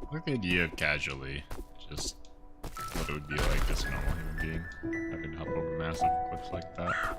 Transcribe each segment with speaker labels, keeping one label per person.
Speaker 1: I like the idea of casually, just what it would be like as a normal human being, having to hop over massive cliffs like that.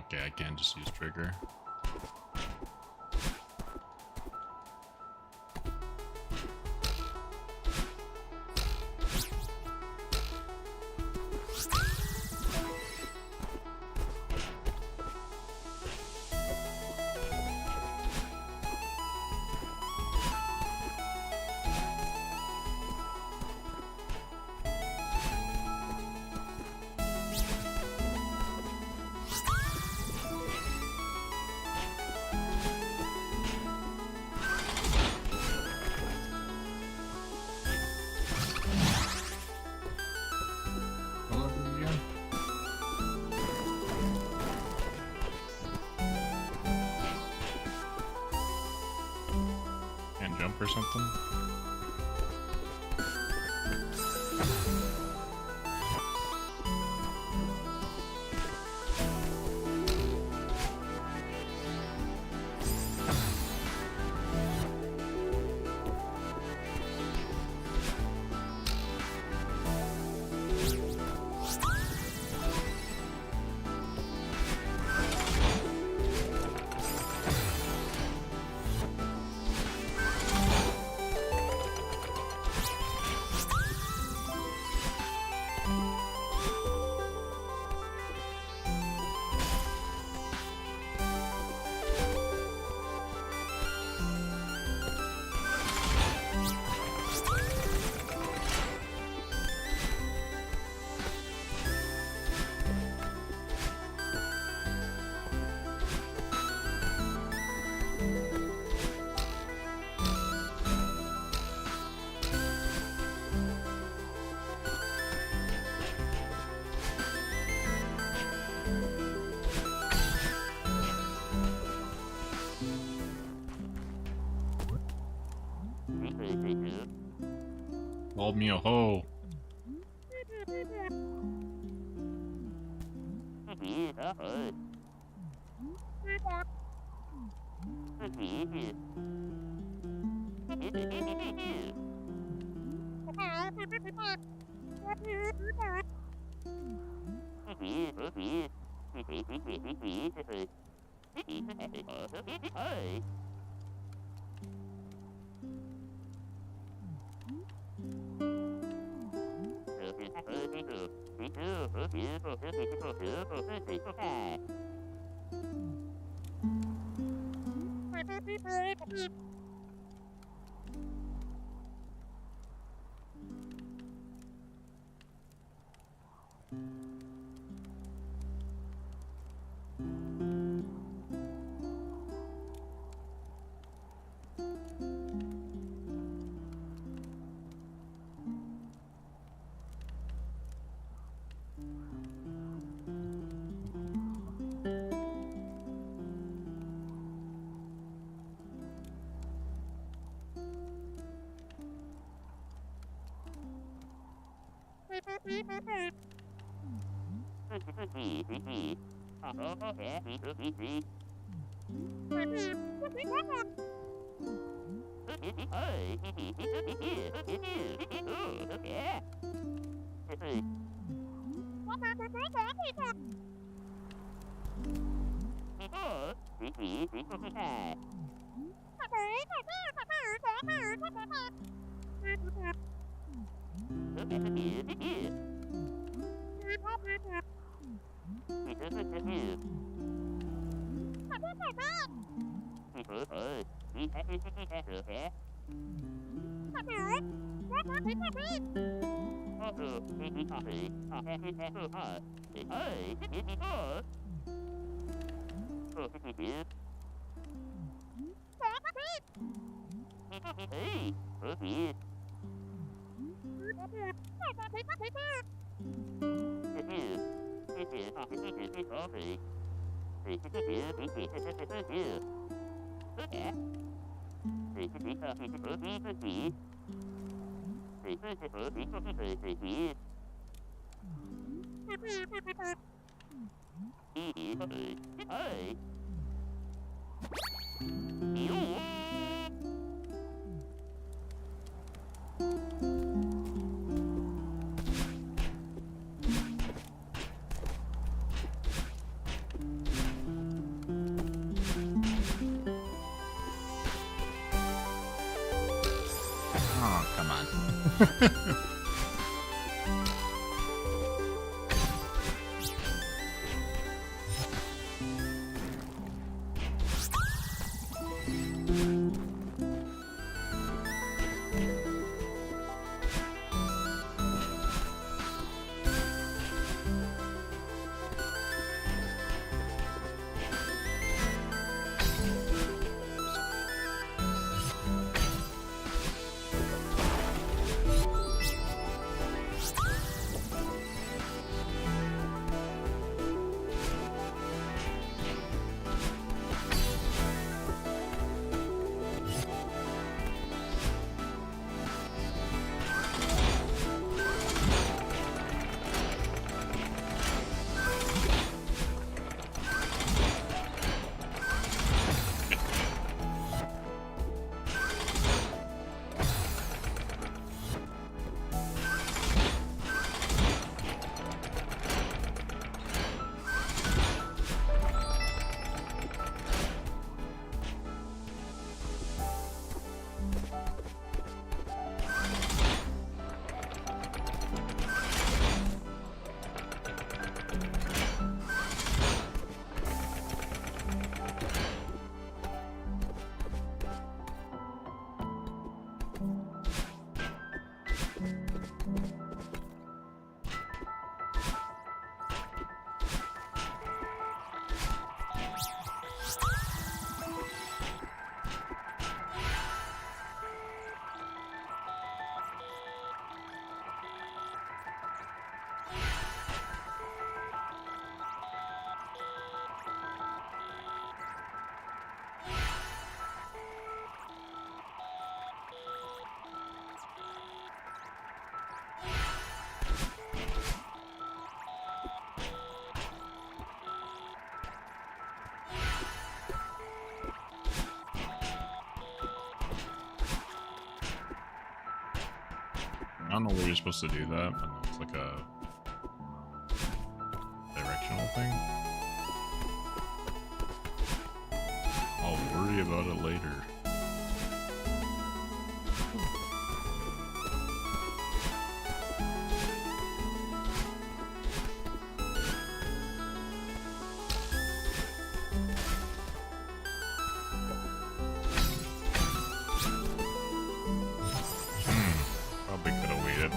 Speaker 1: Okay, I can't just use trigger. What level are we on? Can't jump or something? Called me a hoe. Oh, come on. I don't know where you're supposed to do that, but it's like a directional thing. I'll worry about it later. Probably could have waited.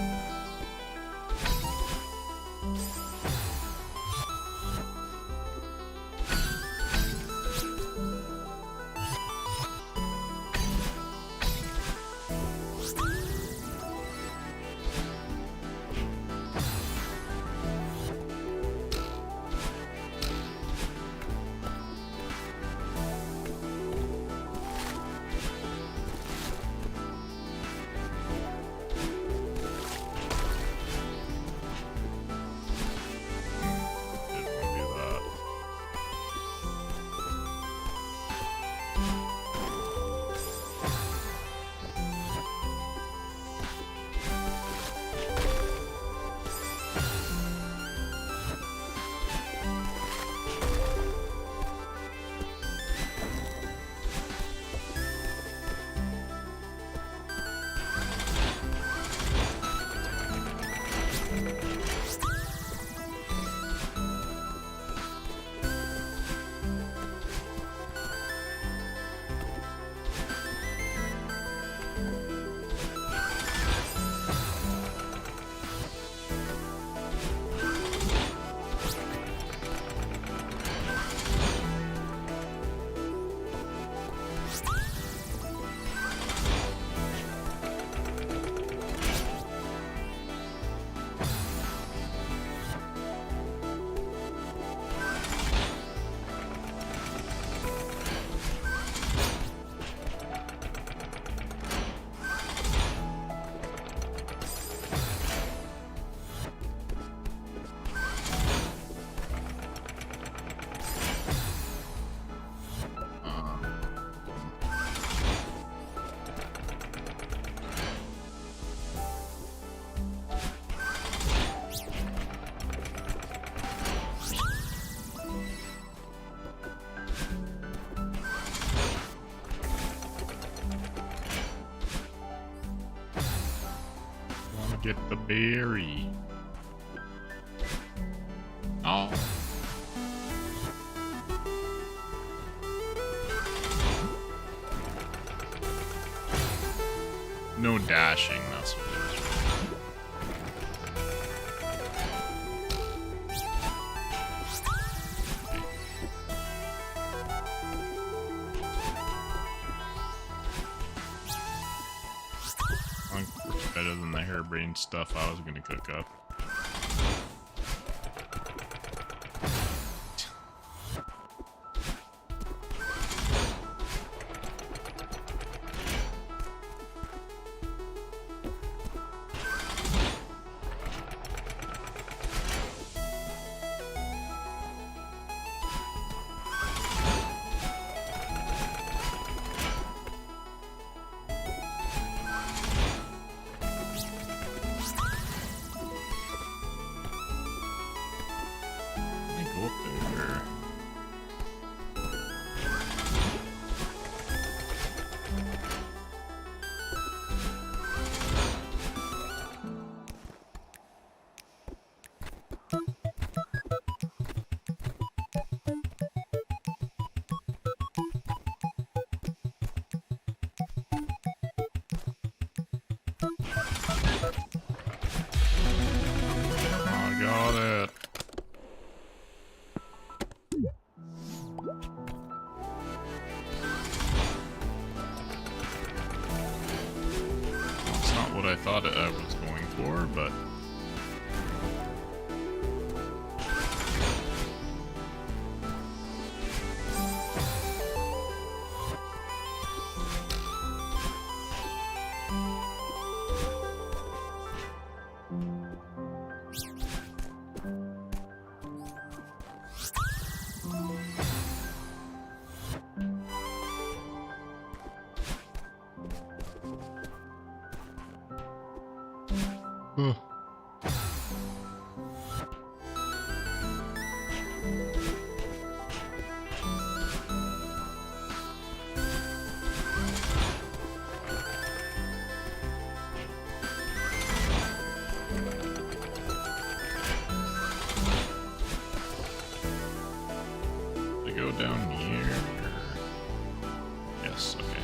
Speaker 1: Get the berry. Oh. No dashing, that's what it is. It's better than the harebrained stuff I was gonna cook up. Go up there. I got it. What I thought I was going for, but go down here. Yes, okay.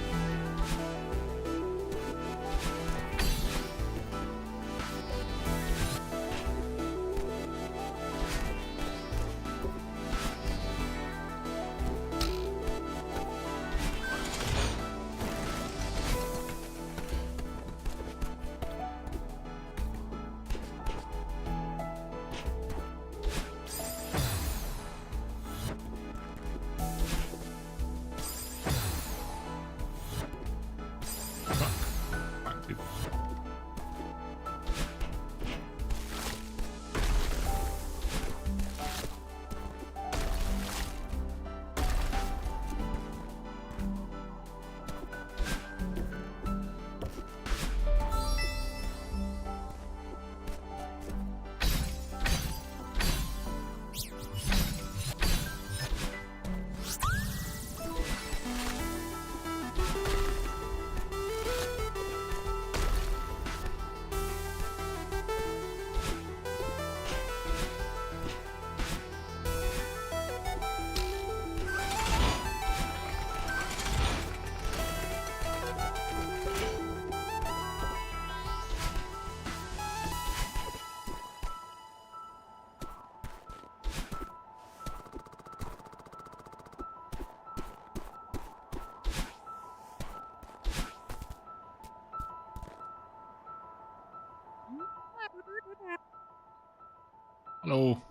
Speaker 1: Hello.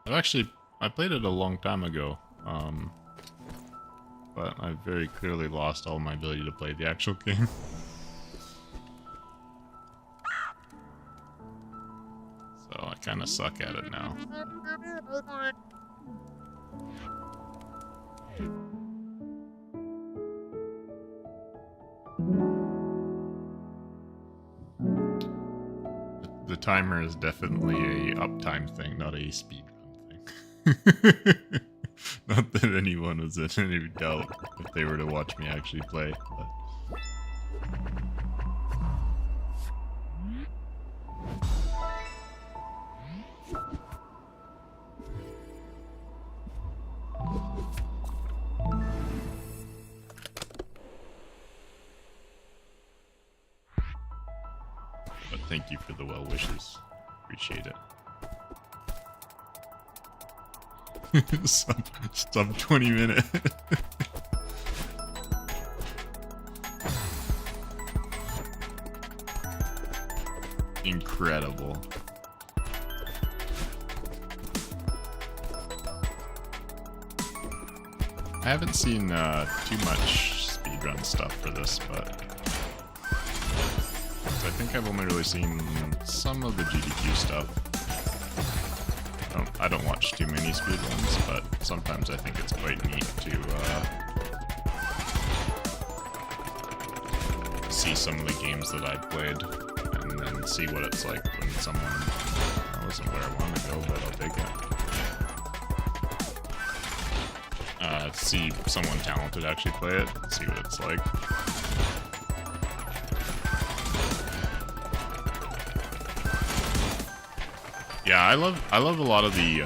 Speaker 1: I played it a long time ago, but I very clearly lost all my ability to play the actual game. So I kind of suck at it now. The timer is definitely a uptime thing, not a speedrun thing. Not that anyone was in any doubt if they were to watch me actually play. But... Thank you for the well wishes. Appreciate it. sub 20 minute. Incredible. I haven't seen too much speedrun stuff for this, but I think I've only really seen some of the GDQ stuff. I don't watch too many speedruns, but sometimes I think it's quite neat to see some of the games that I've played and then see what it's like when someone... I wasn't where I want to go, but I'll take it. See someone talented actually play it, see what it's like. Yeah, I love a lot of the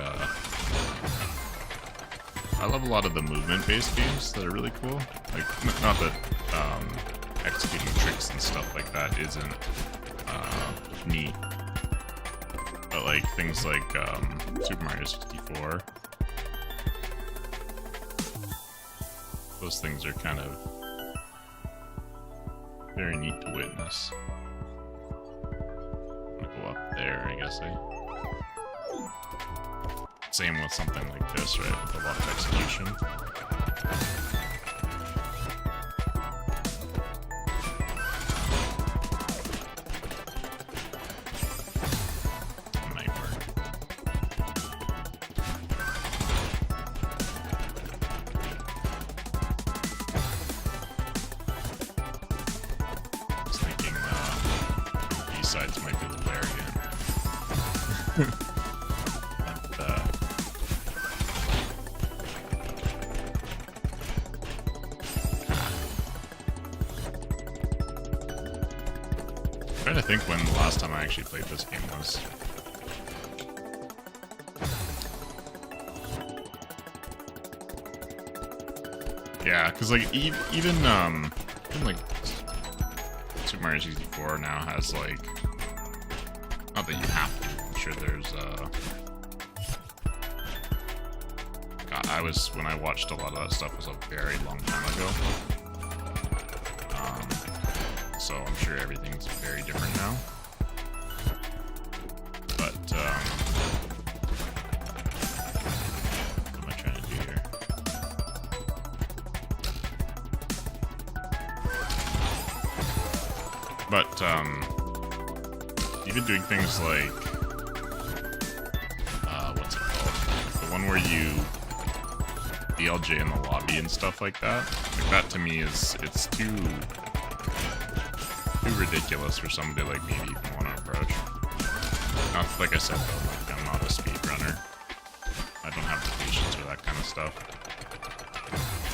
Speaker 1: movement-based games that are really cool. Like, not that executing tricks and stuff like that isn't neat, but like things like Super Mario 64. Those things are kind of very neat to witness. I'm gonna go up there, I guess. Same with something like this, right? With a lot of execution. Sides might be the player again. I'm trying to think when the last time I actually played this game was. Yeah, because like even like Super Mario 64 now has like, not that you have to, I'm sure there's when I watched a lot of that stuff was a very long time ago. So I'm sure everything's very different now. But what am I trying to do here? But even doing things like what's it called? The one where you BLJ in the lobby and stuff like that. Like that to me it's too ridiculous for somebody like me to even want to approach. Not like I said though, like I'm not a speedrunner. I don't have the patience for that kind of stuff.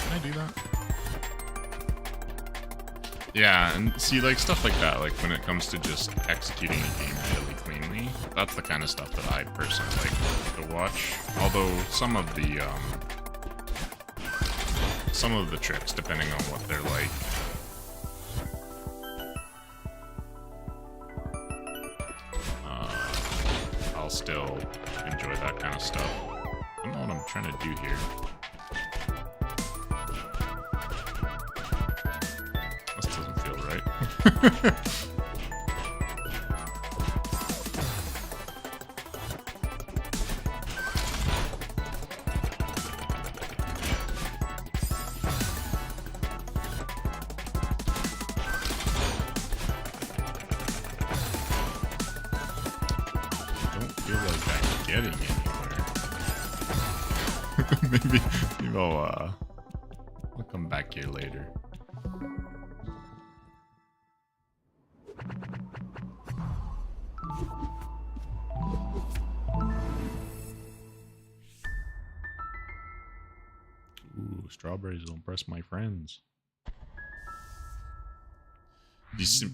Speaker 1: Can I do that? Yeah, and see, like, stuff like that, like, when it comes to just executing a game really cleanly, that's the kind of stuff that I personally like to watch. Although, some of the tricks, depending on what they're like, I'll still enjoy that kind of stuff. I don't know what I'm trying to do here. Don't feel like I'm getting anywhere. maybe I'll come back here later. Ooh, strawberries will impress my friends.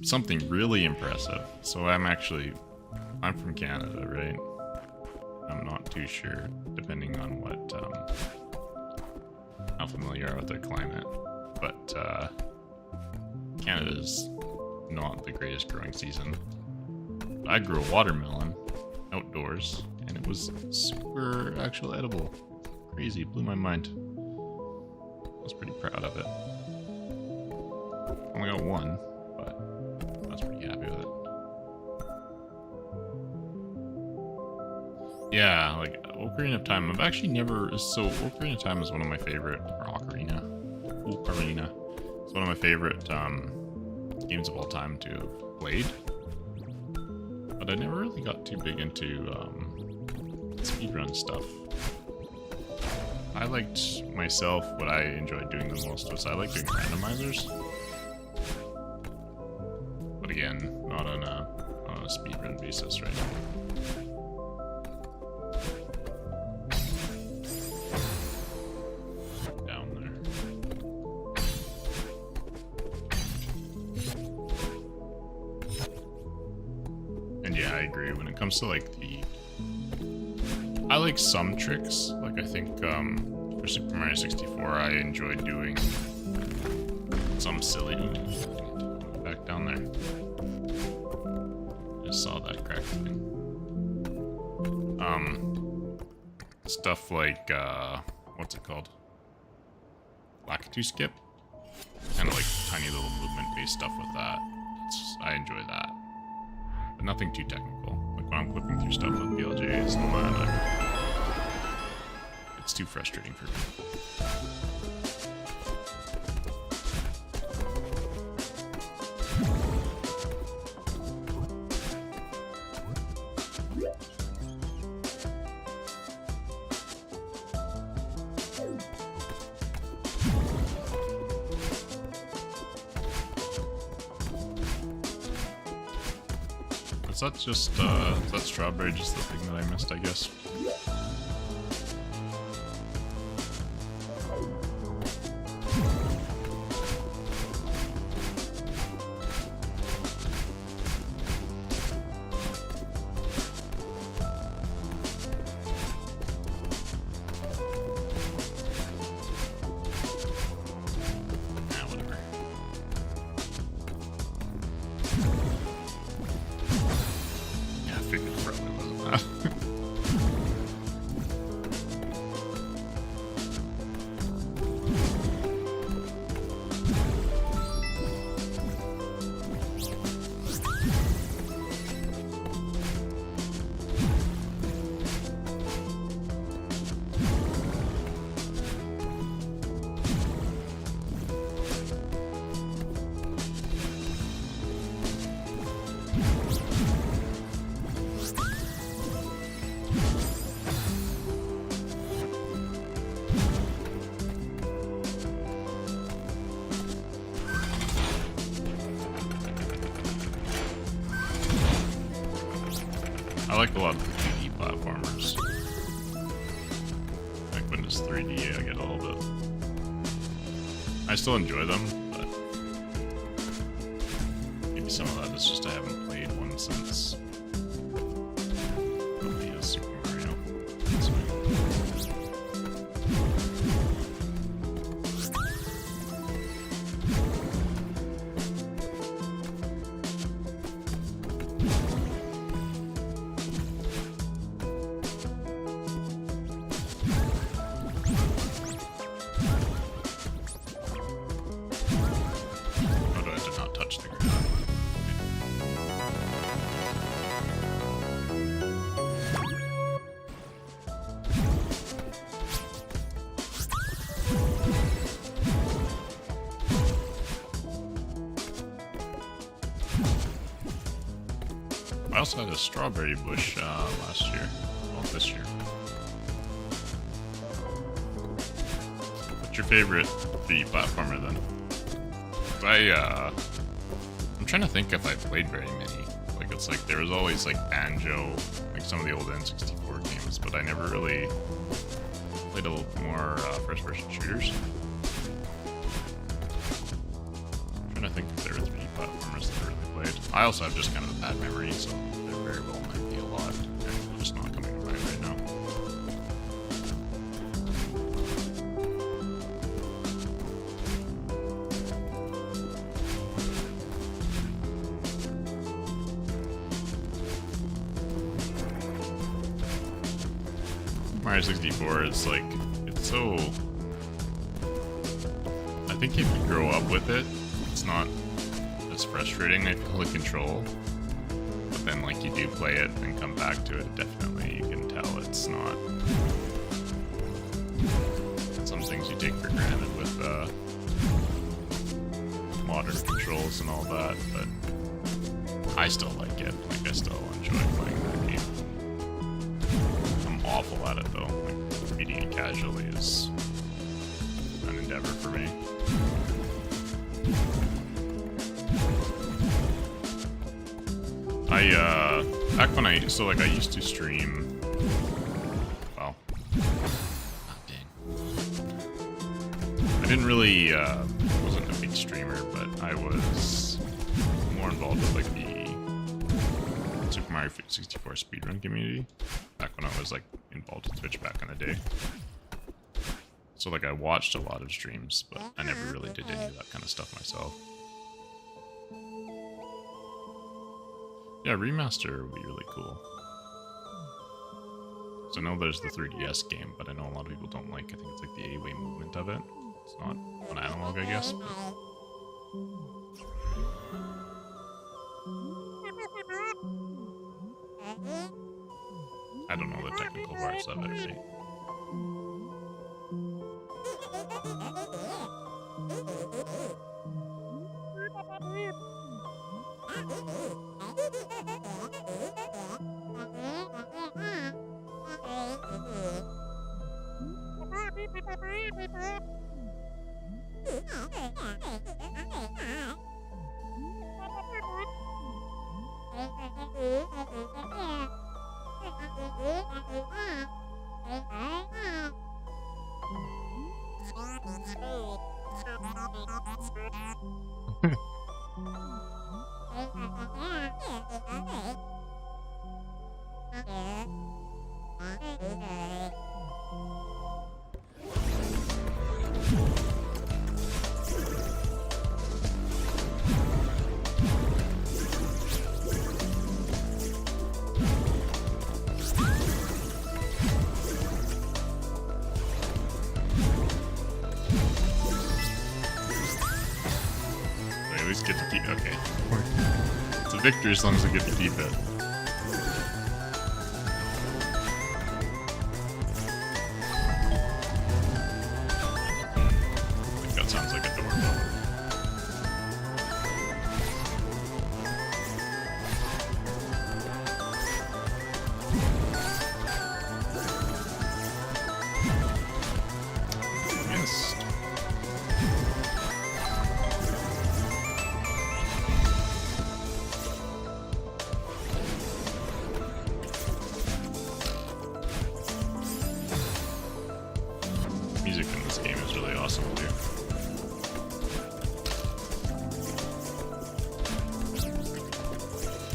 Speaker 1: Something really impressive. So I'm from Canada, right? I'm not too sure, depending on what, how familiar you are with their climate. But, Canada's not the greatest growing season. I grew a watermelon outdoors, and it was super actual edible. Crazy, it blew my mind. I was pretty proud of it. Only got one, but I was pretty happy with it. Yeah, like Ocarina of Time. I've actually never. So Ocarina of Time is one of my favorite. Or Ocarina. Ocarina. It's one of my favorite games of all time to have played. But I never really got too big into speedrun stuff. I liked myself, what I enjoyed doing the most was I like doing randomizers. But again, not on a speedrun basis right now. Down there. And yeah, I agree. When it comes to like I like some tricks. Like I think for Super Mario 64, I enjoyed doing some silly. Back down there. Just saw that crack thing. Stuff like what's it called? Lakitu skip. Kind of like tiny little movement-based stuff with that. I enjoy that, but nothing too technical. Like when I'm flipping through stuff with BLJs and all that. It's too frustrating for me. Is that just, is that strawberry just the thing that I missed, I guess? I like a lot of the 2D platformers. Like when it's 3D, I get a little bit. I still enjoy them, but maybe some of that is just I haven't played one since the Super Mario. I also had a strawberry bush last year. Well, this year. What's your favorite 3D platformer then? I'm trying to think if I played very many. Like it's like there was always like Banjo, like some of the old N64 games, but I never really played a little more first-person shooters. I'm trying to think if there were 3D platformers that I really played. I also have just kind of a bad memory, so there very well might be a lot. They're just not coming to mind right now. Mario 64 is like, it's so... I think if you grow up with it, it's not as frustrating, I feel, to control. But then, like, you do play it and come back to it, definitely you can tell it's not... Some things you take for granted with modern controls and all that, but I still like it. Like, I still enjoy playing that game. I'm awful at it though. Like, beating it casually is an endeavor for me. Back when I used to stream, well, oh, dang. I didn't really, wasn't a big streamer, but I was more involved with, like, the Super Mario 64 speedrun community, back when I was, like, involved with Twitch back in the day. So, like, I watched a lot of streams, but I never really did any of that kind of stuff myself. Yeah, remaster would be really cool. So I know there's the 3DS game, but I know a lot of people don't like, I think it's like the A-way movement of it. It's not on analog, I guess. But... I don't know the technical parts of it, right? Get to keep. Okay. It's a victory as long as I get to keep it. I think that sounds like a doorbell. Yes. Music in this game is really awesome too.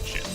Speaker 1: Shit.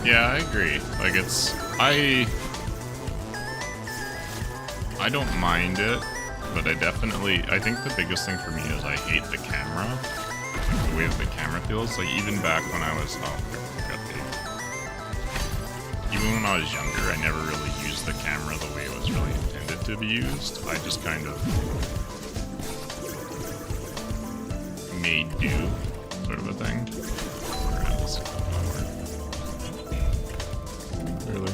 Speaker 1: Yeah, I agree. Like, it's... I don't mind it, but I think the biggest thing for me is I hate the camera. Like, the way that the camera feels. Like, even back when I was... Even when I was younger, I never really used the camera the way it was really intended to be used. I just kind of... made do, sort of a thing. Really.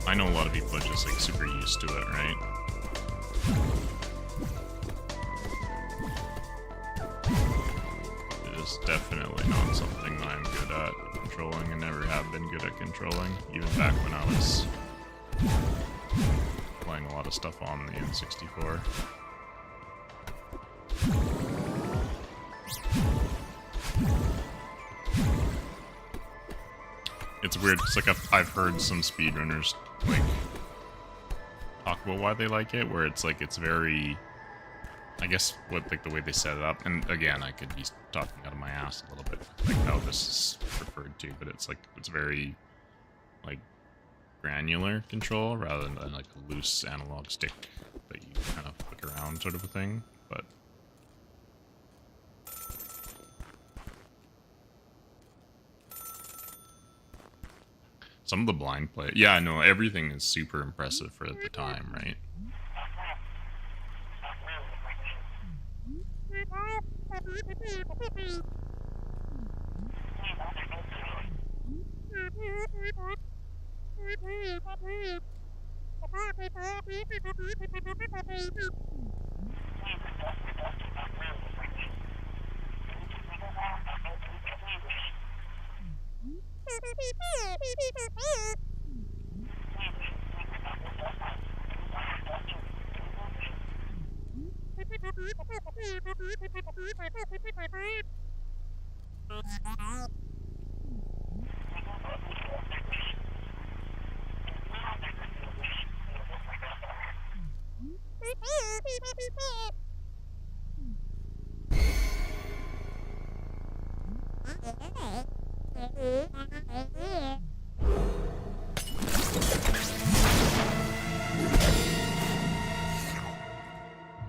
Speaker 1: I know a lot of people are just like super used to it, right? definitely not something that I'm good at controlling and never have been good at controlling, even back when I was playing a lot of stuff on the N64. It's weird, it's like I've heard some speedrunners like talk about why they like it, where it's like it's very, I guess what like the way they set it up, and again I could be talking out of my ass a little bit like how this is referred to, but it's like it's very like granular control rather than like a loose analog stick that you kind of flick around sort of a thing. But some of the blind play, yeah, no, everything is super impressive for the time, right?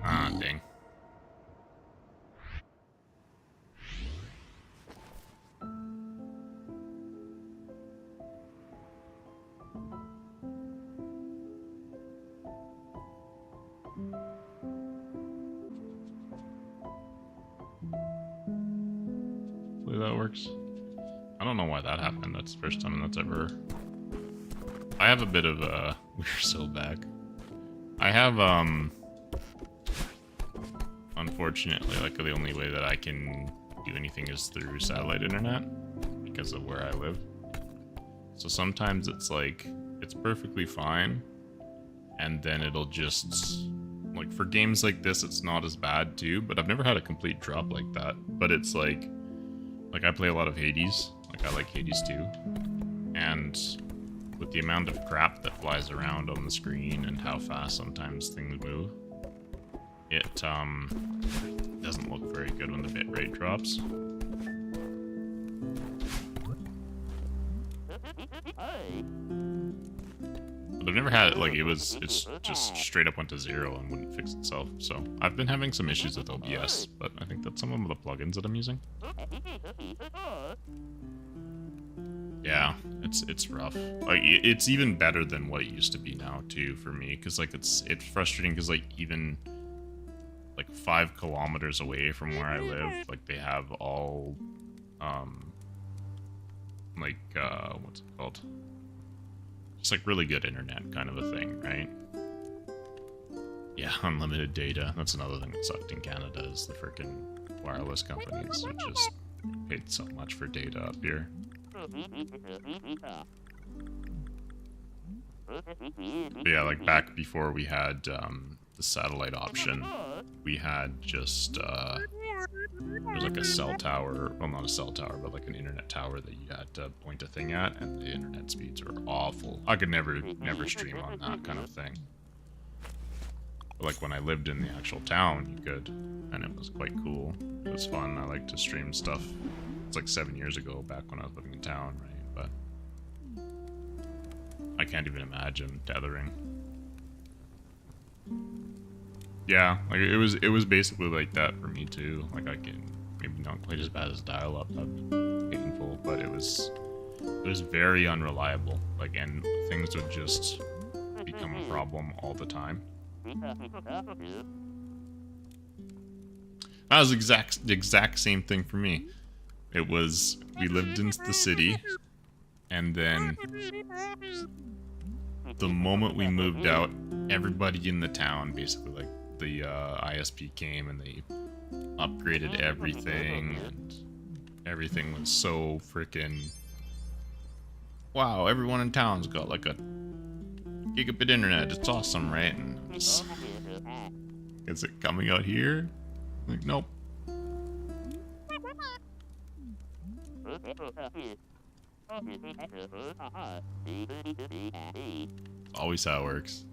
Speaker 1: Ah, dang. Hopefully that works. I don't know why that happened. That's the first time that's ever... I have a bit of a... We're so back. I have, unfortunately, like, the only way that I can do anything is through satellite internet because of where I live. So sometimes it's like, it's perfectly fine, and then it'll just... Like, for games like this, it's not as bad, too, but I've never had a complete drop like that. But it's like I play a lot of Hades. Like, I like Hades, too. And with the amount of crap that flies around on the screen and how fast sometimes things move, it doesn't look very good when the bitrate drops. But I've never had it, like, it's just straight up went to 0 and wouldn't fix itself. So I've been having some issues with OBS, but I think that's some of the plugins that I'm using. Yeah, it's rough. Like, it's even better than what it used to be now, too, for me. Because, like, it's frustrating because, like, even, like, 5 kilometers away from where I live, like, they have all, like, what's it called? It's like really good internet kind of a thing, right? Yeah, unlimited data. That's another thing that sucked in Canada is the frickin' wireless companies who just paid so much for data up here. But yeah, like back before we had the satellite option, we had just there's like a cell tower, well not a cell tower, but like an internet tower that you had to point a thing at, and the internet speeds were awful. I could never stream on that kind of thing. But like when I lived in the actual town, you could, and it was quite cool. It was fun. I like to stream stuff. It's like 7 years ago, back when I was living in town, right? But I can't even imagine tethering. Yeah, like it was basically like that for me too. Like I can maybe not quite as bad as dial-up, that'd be painful, but it was very unreliable. Like, and things would just become a problem all the time. That was the exact same thing for me. It was, we lived in the city, and then the moment we moved out, everybody in the town basically, like, the ISP came and they upgraded everything, and everything was so freaking... Wow, everyone in town's got like a gigabit internet. It's awesome, right? And I'm just... Is it coming out here? Like, nope. Always how it works.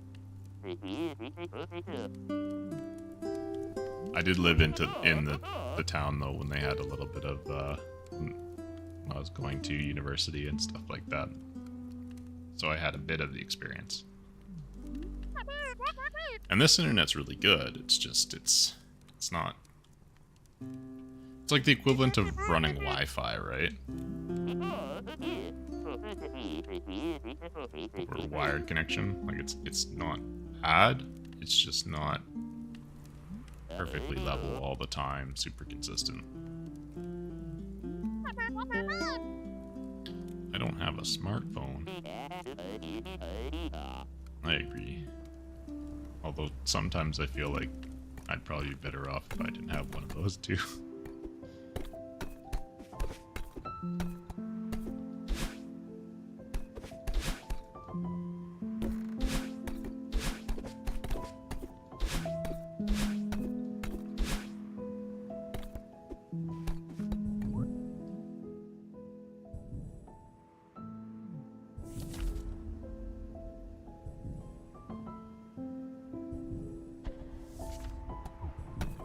Speaker 1: I did live in the town though when they had a little bit of when I was going to university and stuff like that. So I had a bit of the experience. And this internet's really good. It's just it's not. It's like the equivalent of running Wi-Fi, right? Or wired connection. Like it's not bad. It's just not perfectly level all the time, super consistent. I don't have a smartphone. I agree. Although sometimes I feel like I'd probably be better off if I didn't have one of those two.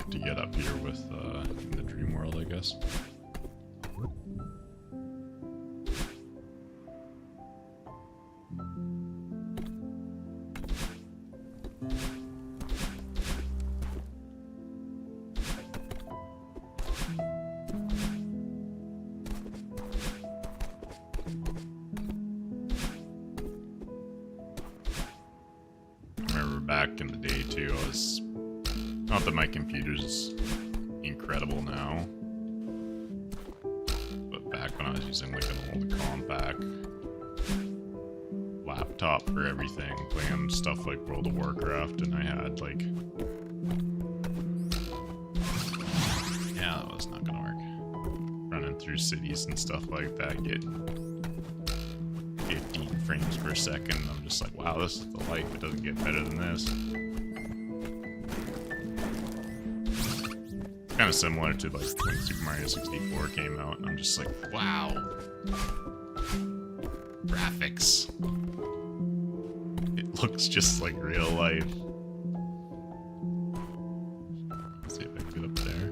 Speaker 1: To get up here with in the dream world, I guess. I remember back in the day too, I was... Not that my computer's incredible now, but back when I was using like an old compact laptop for everything, playing stuff like World of Warcraft, and I had like... Yeah, that was not gonna work. Running through cities and stuff like that, getting 15 frames per second, I'm just like, wow, this is the life, it doesn't get better than this. Kind of similar to like when Super Mario 64 came out, and I'm just like, wow, graphics. It looks just like real life. Let's see if I can get up there.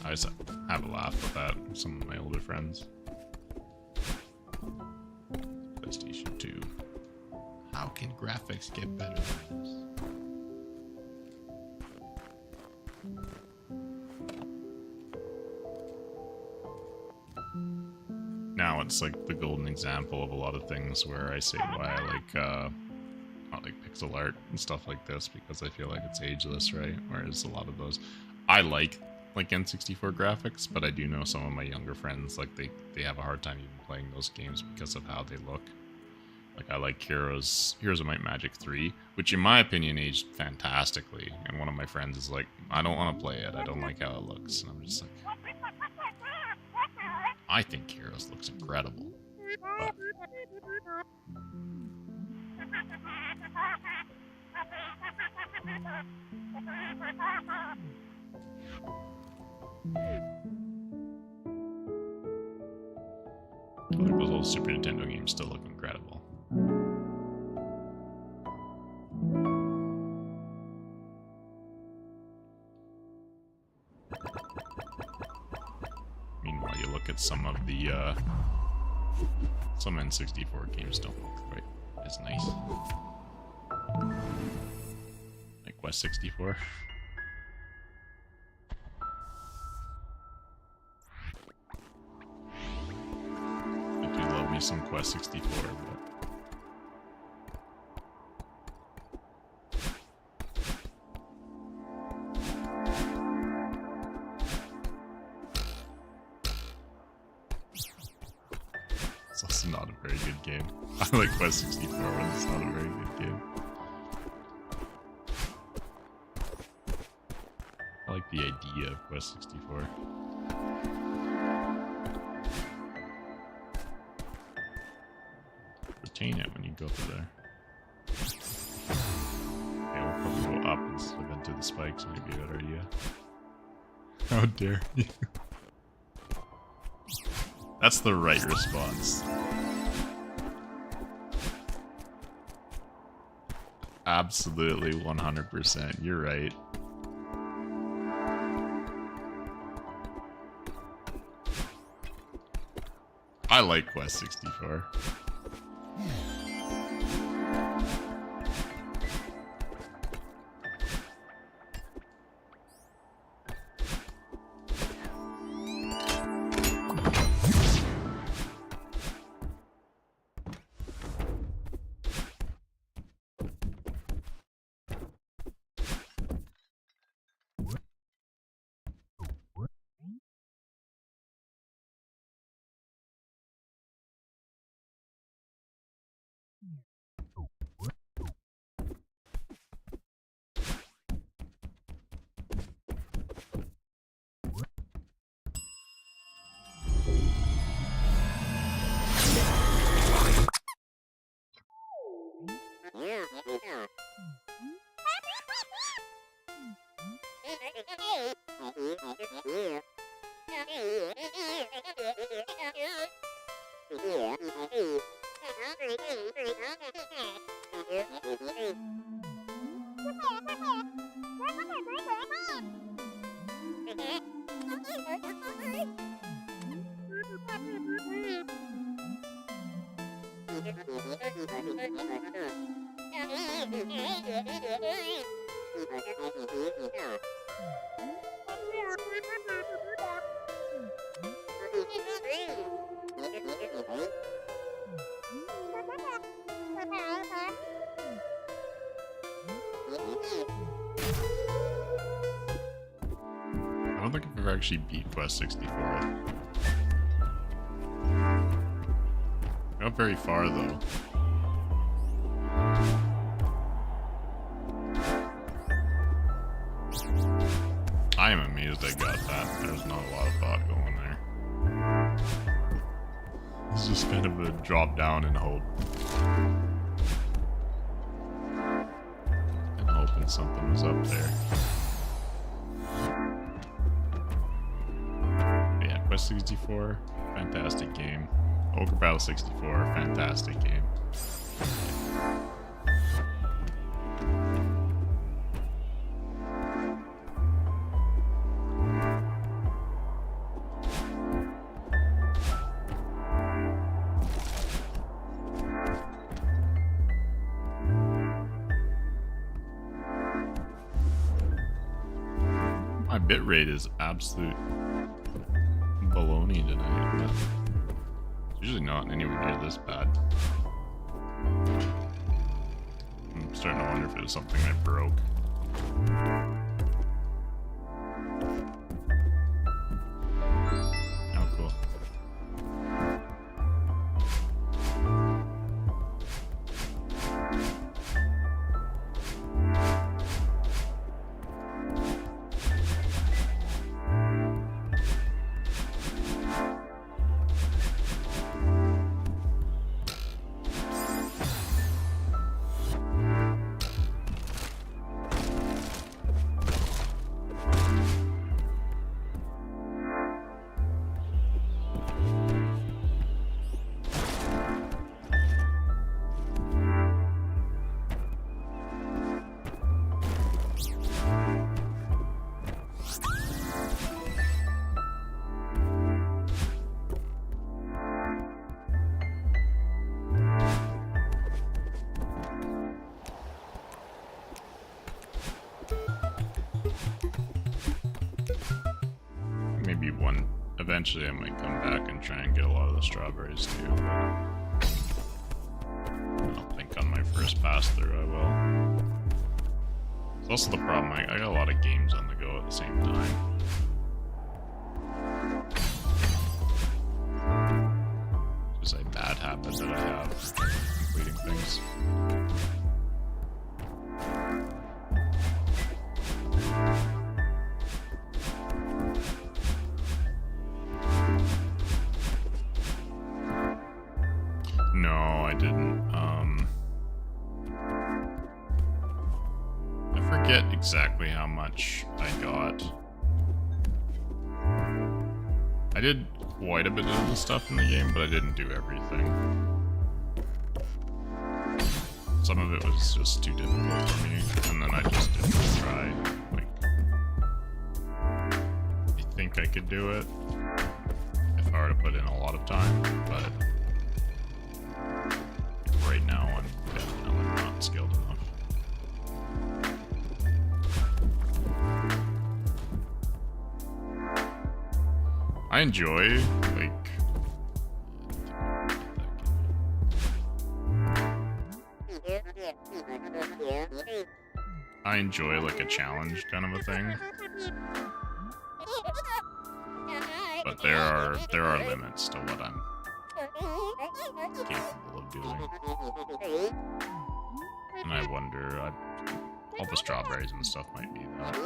Speaker 1: I just have a laugh with that with some of my older friends. PlayStation 2. How can graphics get better than this? Now it's like the golden example of a lot of things where I say why I like pixel art and stuff like this, because I feel like it's ageless, right? Whereas a lot of those, I like N64 graphics, but I do know some of my younger friends, like they have a hard time even playing those games because of how they look. Like I like Heroes of Might and Magic 3, which in my opinion aged fantastically. And one of my friends is like, I don't want to play it. I don't like how it looks. And I'm just like, I think Heroes looks incredible. But like those old Super Nintendo games still look incredible. Meanwhile, you look at some of the some N64 games don't look quite as nice. Like Quest 64. I do love me some Quest 64, but it's also not a very good game. I like Quest 64, but it's not a very good game. I like the idea of Quest 64. Retain it when you go through there. Okay, we'll probably go up instead of into the spikes, maybe a better idea. How dare you? That's the right response. Absolutely 100%. You're right. I like Quest 64. I don't think I've ever actually beat Quest 64. Not very far though. I am amazed I got that. There's not a lot of thought going there. It's just kind of a drop down and hope. And hoping something was up there. But yeah, Quest 64, fantastic game. Ogre Battle 64, fantastic game. My bitrate is absolute baloney tonight. It's usually not anywhere near this bad. I'm starting to wonder if it was something I broke. Oh, cool. Maybe one. Eventually I might come back and try and get a lot of the strawberries too, but I don't think on my first pass through I will. It's also the problem, I got a lot of games on the go at the same time. It's just a bad habit that I have, completing things. didn't. I forget exactly how much I got. I did quite a bit of the stuff in the game, but I didn't do everything. Some of it was just too difficult for me, and then I just didn't try. Like, I think I could do it if I were to put in a lot of time, but right now I'm definitely not skilled enough. I enjoy, like, a challenge kind of a thing, but there are limits to what I'm capable of doing, and I wonder, all the strawberries and stuff might be that.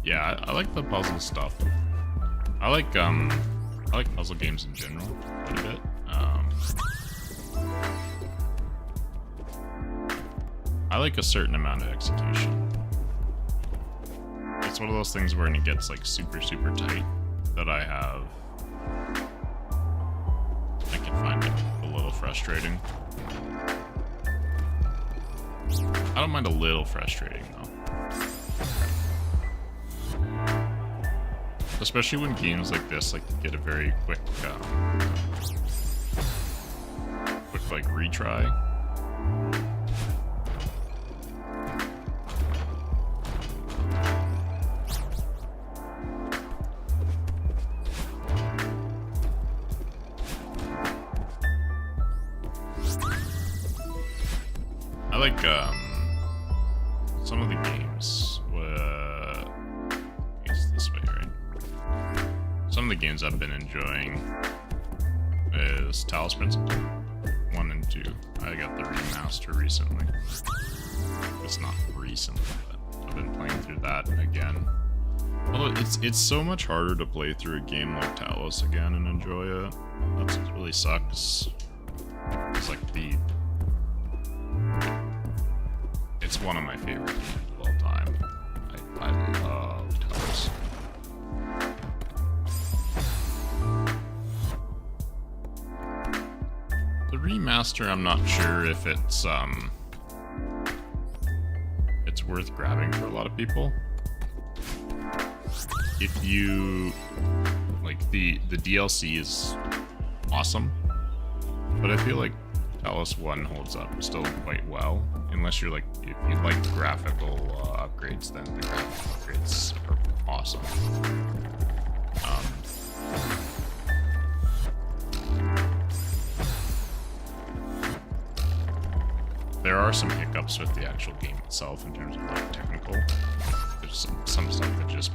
Speaker 1: Yeah, I like the puzzle stuff. I like puzzle games in general quite a bit. I like a certain amount of execution. It's one of those things where when it gets like super tight, that I can find it a little frustrating. I don't mind a little frustrating though. Especially when games like this get a very quick like retry. I like some of the games. Some of the games I've been enjoying is Talos Principle 1 and 2. I got the remaster recently. It's not recently, but I've been playing through that again. Although it's so much harder to play through a game like Talos again and enjoy it. That really sucks. It's like it's one of my favorite games of all time. I love Talos. The remaster, I'm not sure if it's worth grabbing for a lot of people. If you like the DLC is awesome, but I feel like Talos 1 holds up still quite well. Unless you're like, if you like the graphical upgrades, then the graphical upgrades are awesome. There are some hiccups with the actual game itself in terms of like technical. There's some stuff that just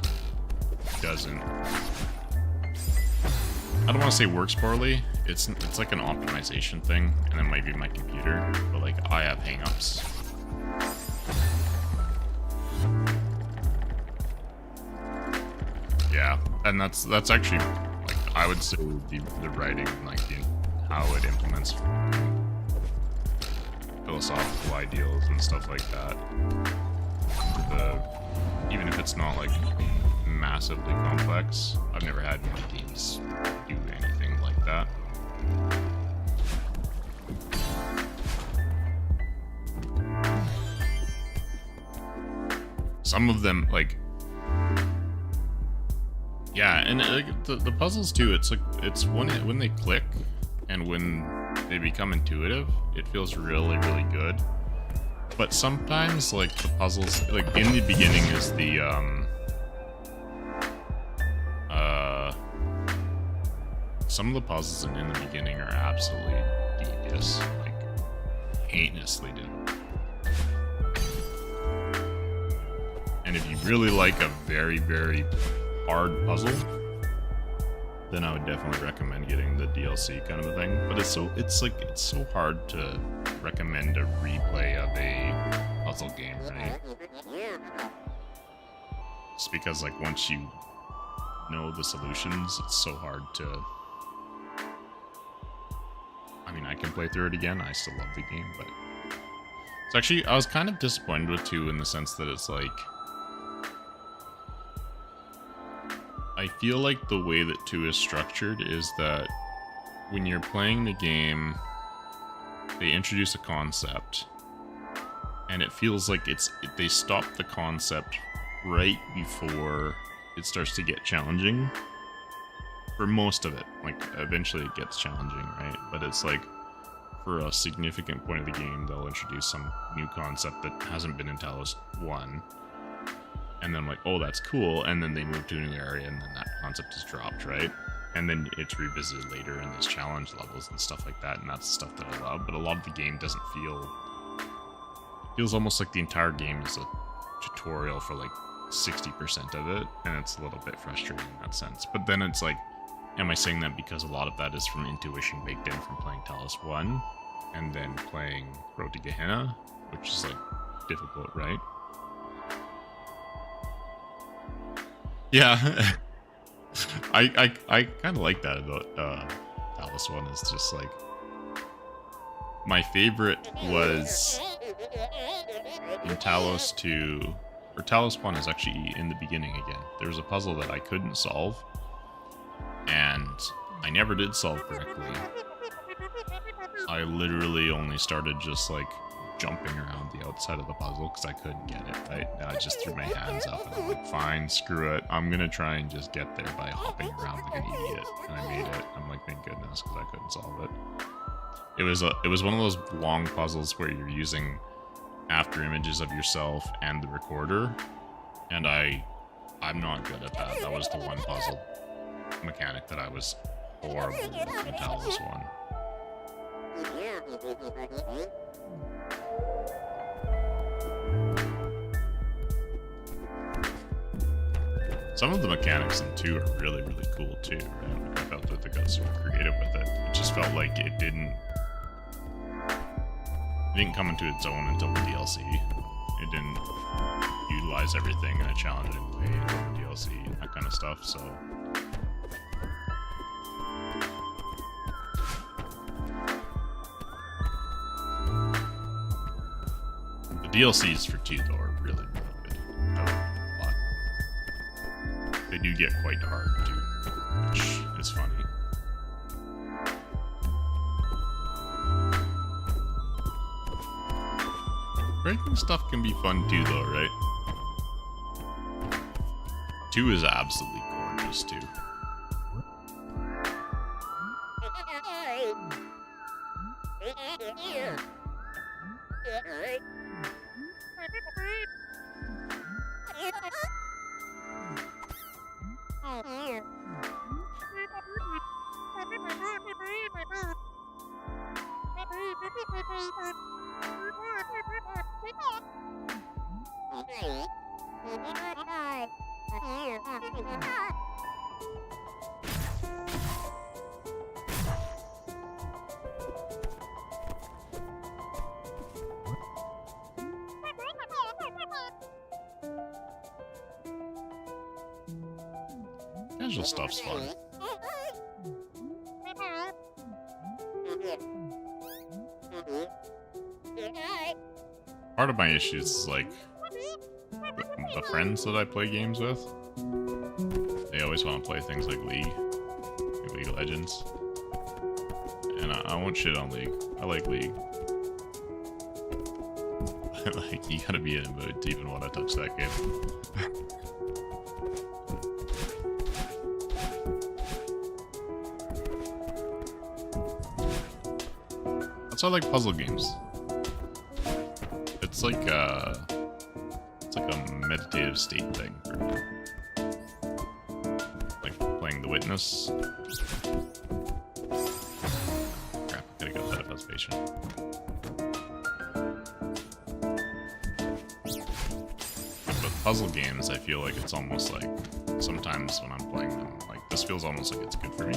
Speaker 1: doesn't. I don't want to say works poorly. It's like an optimization thing, and it might be my computer, but like I have hangups. Yeah, and that's actually like I would say the writing, like how it implements philosophical ideals and stuff like that. Even if it's not like massively complex, I've never had many games do anything like that. Some of them, like, yeah, and like the puzzles too. It's like when they click and when they become intuitive, it feels really good. But sometimes, like, the puzzles, like, in the beginning is the, some of the puzzles in the beginning are absolutely devious, like, heinously difficult. And if you really like a very, very hard puzzle, then I would definitely recommend getting the DLC kind of a thing. But it's so hard to recommend a replay of a puzzle game, right? Just because, like, once you know the solutions, it's so hard to... I mean, I can play through it again. I still love the game, but... It's actually... I was kind of disappointed with 2 in the sense that it's like... I feel like the way that 2 is structured is that when you're playing the game, they introduce a concept, and it feels like they stop the concept right before it starts to get challenging. For most of it, like, eventually it gets challenging, right? But it's like, for a significant point of the game, they'll introduce some new concept that hasn't been in Talos 1. And then I'm like, oh, that's cool. And then they move to a new area, and then that concept is dropped, right? And then it's revisited later in these challenge levels and stuff like that, and that's the stuff that I love. But a lot of the game doesn't feel... It feels almost like the entire game is a tutorial for like 60% of it, and it's a little bit frustrating in that sense. But then it's like, am I saying that because a lot of that is from intuition baked in from playing Talos 1, and then playing Road to Gehenna, which is like difficult, right? Yeah, I kind of like that about Talos 1. Is just like, my favorite was in Talos 2, or Talos 1 is actually in the beginning again. There was a puzzle that I couldn't solve, and I never did solve correctly. I literally only started just like jumping around the outside of the puzzle because I couldn't get it, right? I just threw my hands up and I'm like, fine, screw it. I'm gonna try and just get there by hopping around like an idiot. And I made it. I'm like, thank goodness, because I couldn't solve it. It was one of those long puzzles where you're using after images of yourself and the recorder, and I'm not good at that. That was the one puzzle mechanic that I was horrible with in Talos 1. Some of the mechanics in 2 are really, really cool too, right? Like, I felt that they got super creative with it. It just felt like it didn't come into its own until the DLC. It didn't utilize everything in a challenging way until the DLC and that kind of stuff, so... The DLCs for 2, though, are really, really good. I like them a lot. They do get quite hard, too, which is funny. Breaking stuff can be fun, too, though, right? 2 is absolutely gorgeous, too. Casual stuff's fun. Part of my issues is like the friends that I play games with. They always want to play things like League of Legends, and I won't shit on League. I like League. Like, you gotta be in a mood to even want to touch that game. That's why I like puzzle games. It's like a meditative state thing for me. Like playing The Witness. Crap, gotta go that if I was patient. With puzzle games, I feel like it's almost like sometimes when I'm playing them, like this feels almost like it's good for me.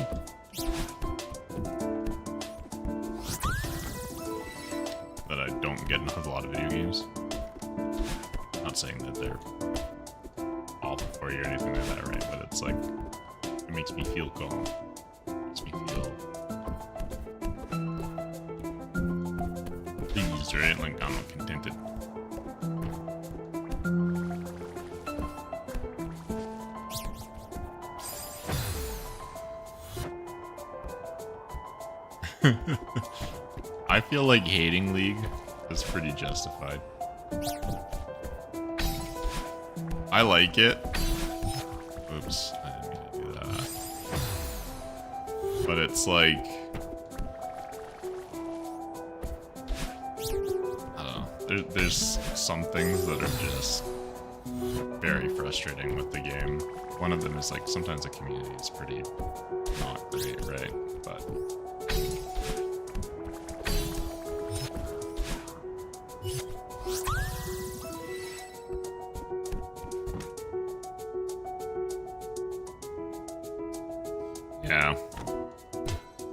Speaker 1: That I don't get with a lot of video games. Not saying that they're awful for you or anything like that, right? But it's like, it makes me feel calm. It makes me feel pleased, right? Like I'm contented. I feel like hating League is pretty justified. I like it. Oops, I didn't mean to do that. But it's like, I don't know. There's some things that are just very frustrating with the game. One of them is like sometimes the community is pretty not great, right? But yeah.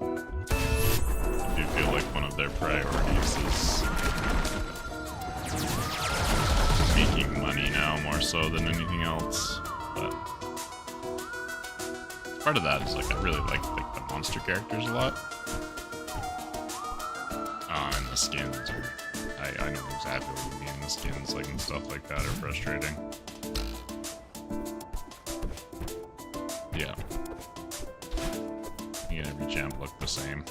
Speaker 1: I do feel like one of their priorities is making money now more so than anything else. But part of that is like I really like the monster characters a lot. And the skins are, I know exactly what you mean. The skins like and stuff like that are frustrating. Yeah. Yeah, every champ look the same.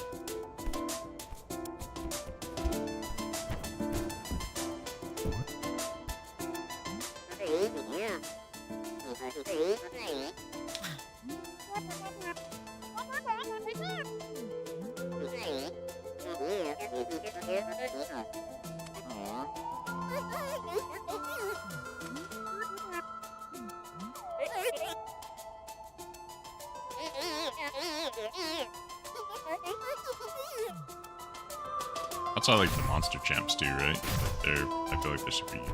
Speaker 1: That's why I like the monster champs too, right? I feel like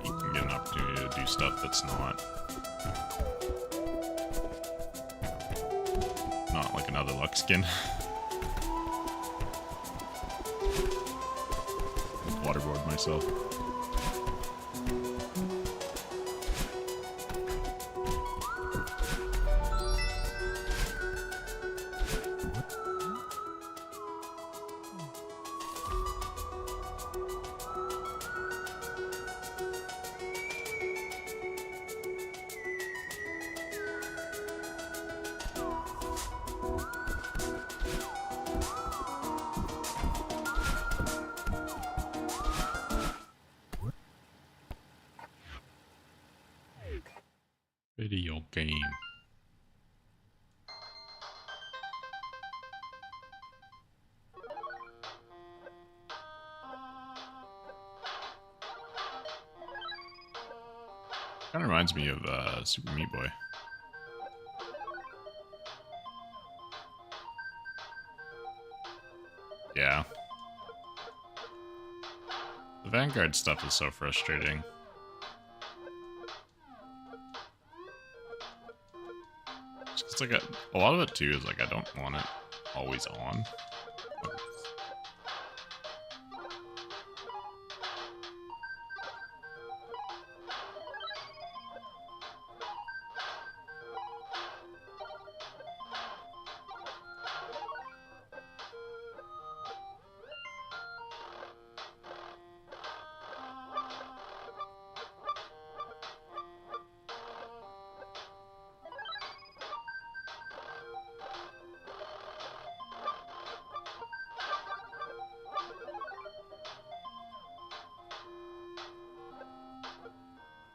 Speaker 1: you can get an opportunity to do stuff that's not like another luck skin. Waterboard myself. Video game. Kind of reminds me of Super Meat Boy. Yeah. The Vanguard stuff is so frustrating. It's like a lot of it too is like I don't want it always on.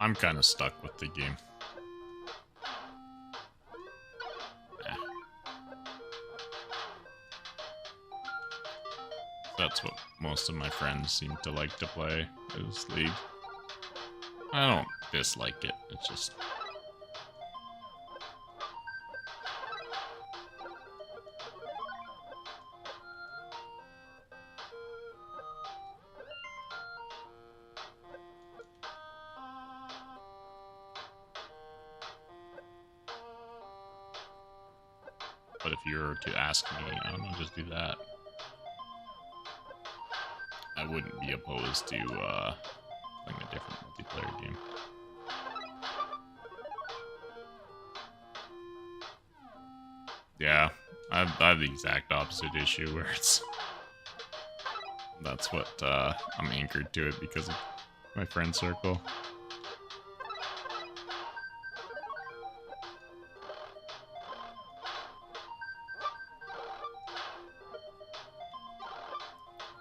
Speaker 1: I'm kind of stuck with the game. That's what most of my friends seem to like to play, is League. I don't dislike it. It's just... But if you were to ask me, I don't know, just do that. I wouldn't be opposed to playing a different multiplayer game. Yeah, I have the exact opposite issue where it's... That's what I'm anchored to it because of my friend circle.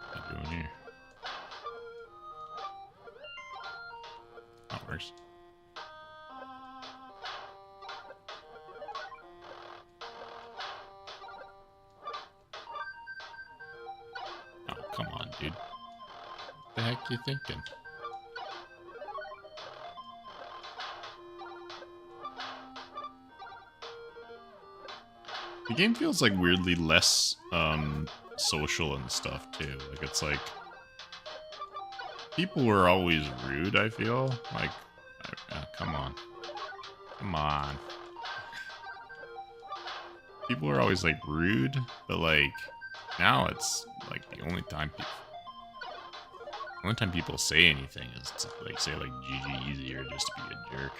Speaker 1: What am I doing here? That works. Oh, come on, dude. What the heck you thinking? The game feels like weirdly less social and stuff too. Like it's like people were always rude, I feel. Like come on. Come on. People are always like rude, but like now it's like the only time people say anything is to like say like GG easy or just to be a jerk.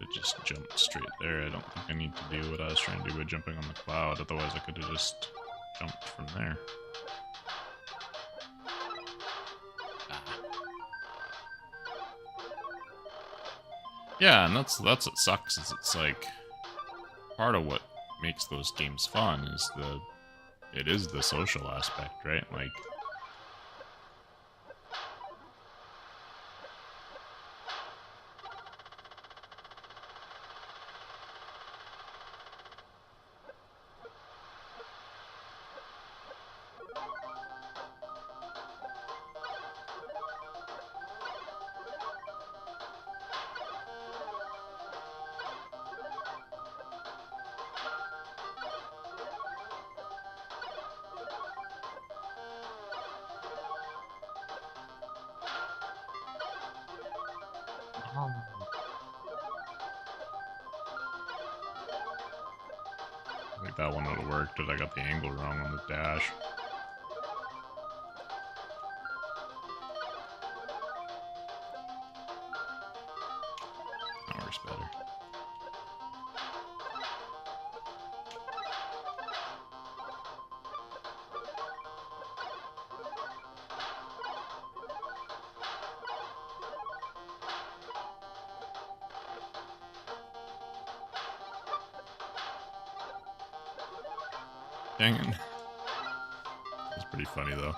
Speaker 1: It just jumped straight there. I don't think I need to do what I was trying to do by jumping on the cloud, otherwise I could have just jumped from there. Yeah, and that's what sucks, is it's like part of what makes those games fun is it is the social aspect, right? Like I think that one would have worked, but I got the angle wrong on the dash. That works better. Dang it. That's pretty funny, though.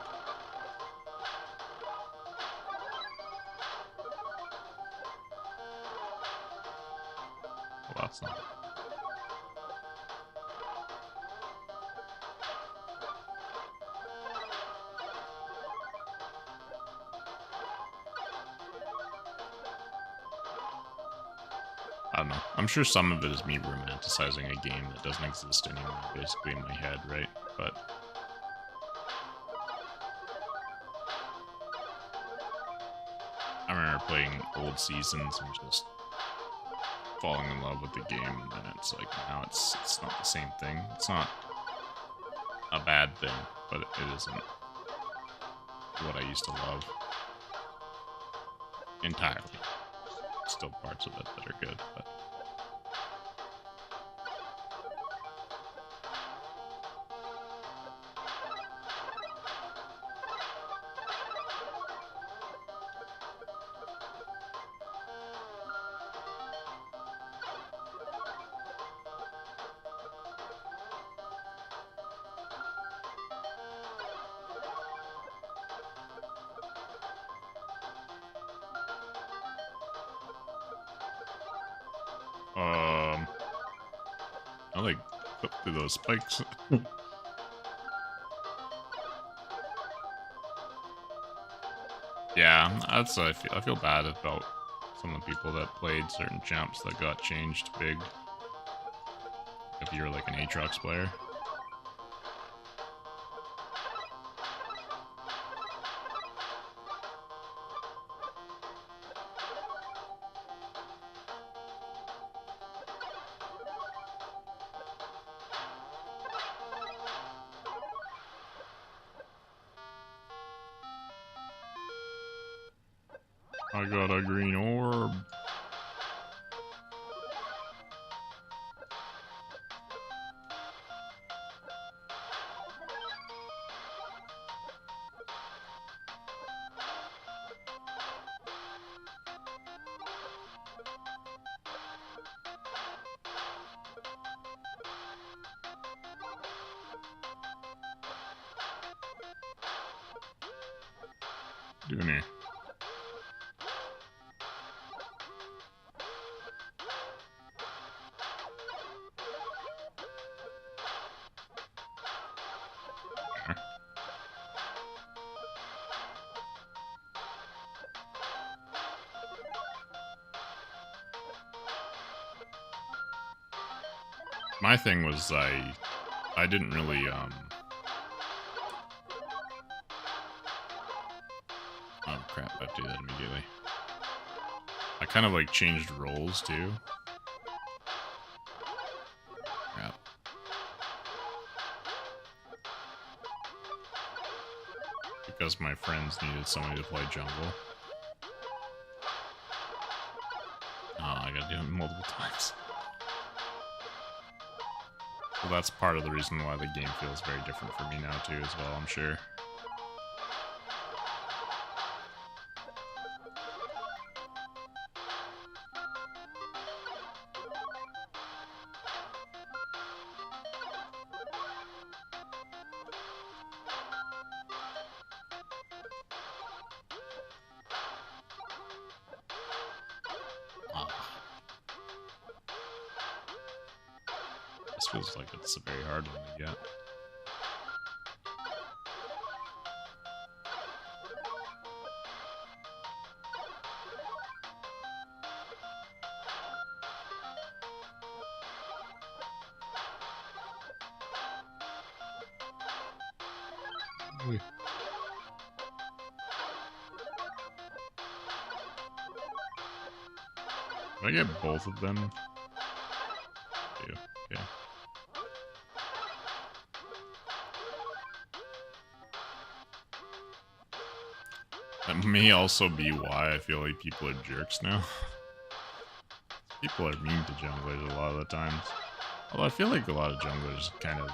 Speaker 1: Well, that's not. I don't know. I'm sure some of it is me romanticizing a game that doesn't exist anymore, basically in my head, right? But I remember playing old seasons and just falling in love with the game, and then it's like now it's not the same thing. It's not a bad thing, but it isn't what I used to love entirely. Still parts of it that are good, but like flip through those spikes. Yeah, that's what I feel. I feel bad about some of the people that played certain champs that got changed big. If you're like an Aatrox player. I got a green orb. Doing here. My thing was I didn't really oh crap, I have to do that immediately. I kind of like changed roles too. Crap. Because my friends needed somebody to play jungle. Oh, I gotta do it multiple times. So that's part of the reason why the game feels very different for me now too as well, I'm sure. This feels like it's a very hard one to get. Ooh. Do I get both of them? I do. Okay. That may also be why I feel like people are jerks now. People are mean to junglers a lot of the times. Although I feel like a lot of junglers kind of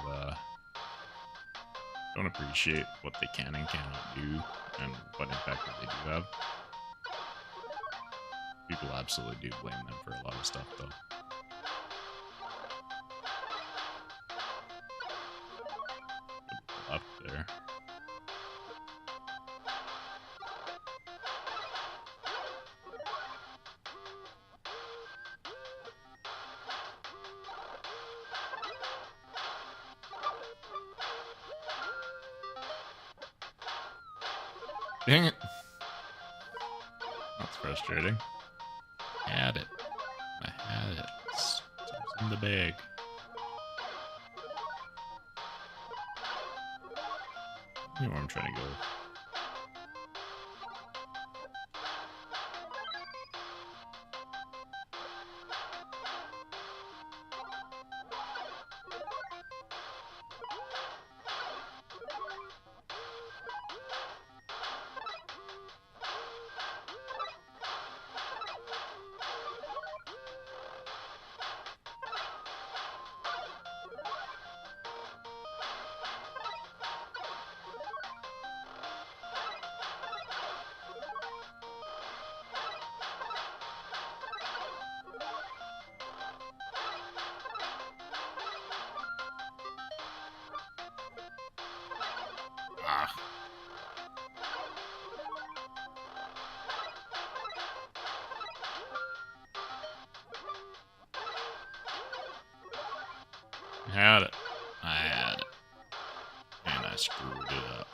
Speaker 1: don't appreciate what they can and cannot do and what impact that they do have. People absolutely do blame them for a lot of stuff though. Up there. Dang it. That's frustrating. Had it. I had it. It's in the bag. You know where I'm trying to go. I had it. I had it. And I screwed it up.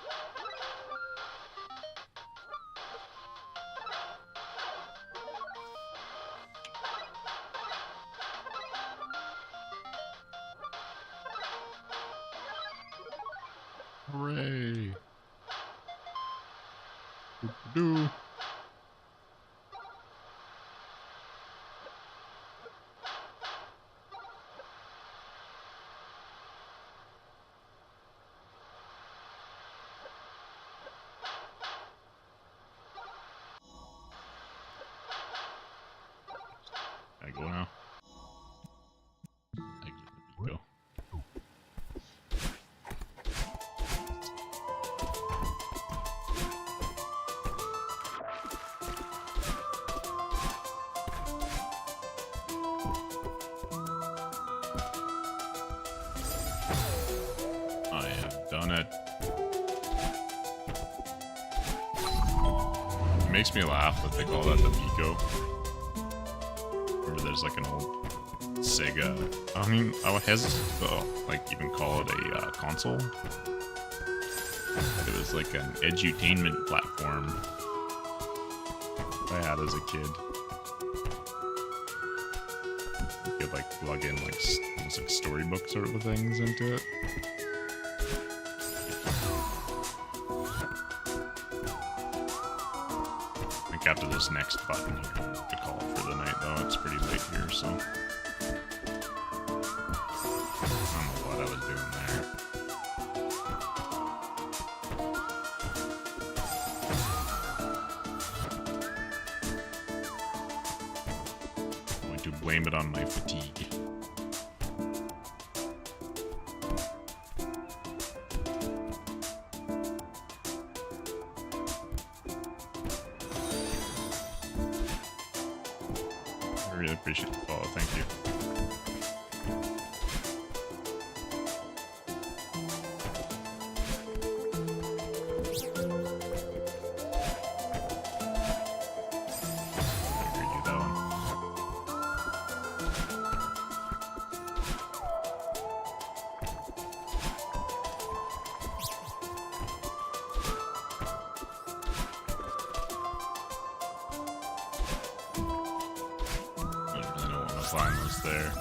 Speaker 1: Hooray! Doo-doo-doo. I go now. I get the go. I have done it. It makes me laugh that they call that the Pico. Remember, there's like an old Sega. I mean, I would hesitate to like even call it a console. It was like an edutainment platform I had as a kid. You could like plug in like almost like storybook sort of things into it. I think after this next button, you could call it for the night, though. It's pretty late here, so I don't know what I was doing there. I'm going to blame it on my fatigue. I really appreciate the follow, thank you. I redo that one. I don't really know what my plan was there.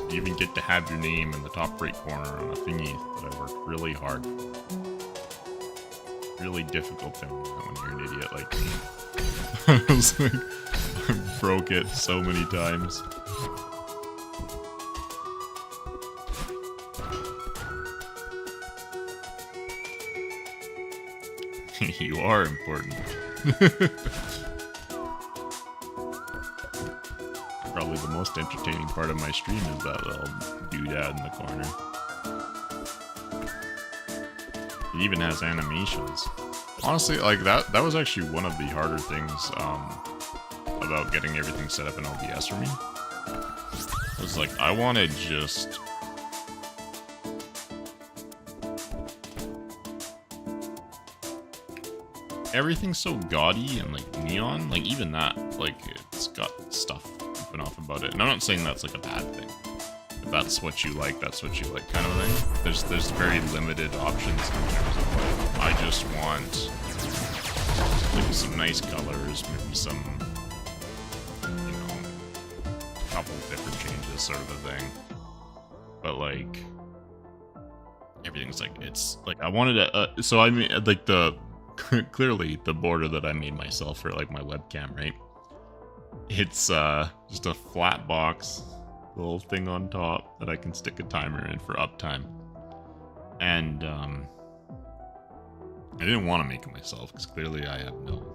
Speaker 1: You even get to have your name in the top right corner on a thingy that I worked really hard for. Really difficult thing when you're an idiot like me. I was like, I broke it so many times. You are important. Probably the most entertaining part of my stream is that little doodad in the corner. It even has animations. Honestly, like that was actually one of the harder things about getting everything set up in OBS for me. It was like, I want to just... everything's so gaudy and like neon, like even that, like it's got stuff open off about it. And I'm not saying that's like a bad thing. If that's what you like, that's what you like, kind of thing. There's very limited options in terms of like, I just want maybe some nice colors, maybe some, you know, a couple different changes, sort of a thing. But like, everything's like, it's like I wanted to. So I mean, like clearly the border that I made myself for like my webcam, right? It's just a flat box, little thing on top that I can stick a timer in for uptime. And I didn't want to make it myself because clearly I have no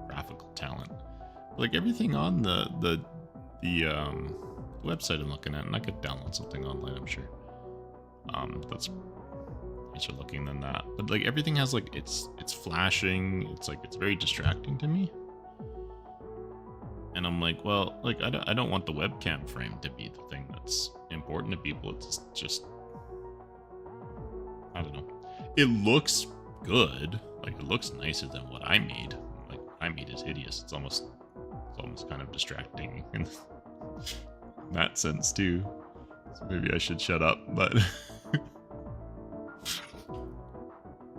Speaker 1: graphical talent. But like everything on the website I'm looking at, and I could download something online, I'm sure. That's nicer looking than that. But like everything has like it's flashing. It's like it's very distracting to me. And I'm like, well, like I don't want the webcam frame to be the thing that's important to people. It's just I don't know. It looks good. Like it looks nicer than what I made. Like eye meat is hideous. It's almost kind of distracting in that sense too. So maybe I should shut up, but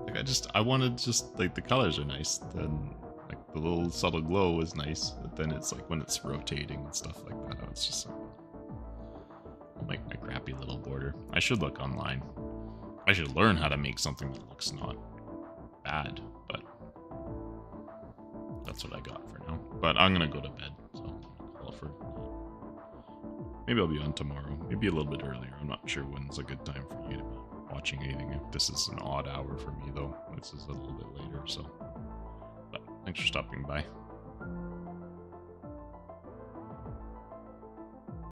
Speaker 1: like I wanted just like the colors are nice, then like the little subtle glow is nice, but then it's like when it's rotating and stuff like that, it's just like my crappy little border. I should look online. I should learn how to make something that looks not bad, but that's what I got for now. But I'm gonna go to bed, so I'll for maybe I'll be on tomorrow, maybe a little bit earlier. I'm not sure when's a good time for you to be watching anything. If this is an odd hour for me though, this is a little bit later, so. But thanks for stopping by.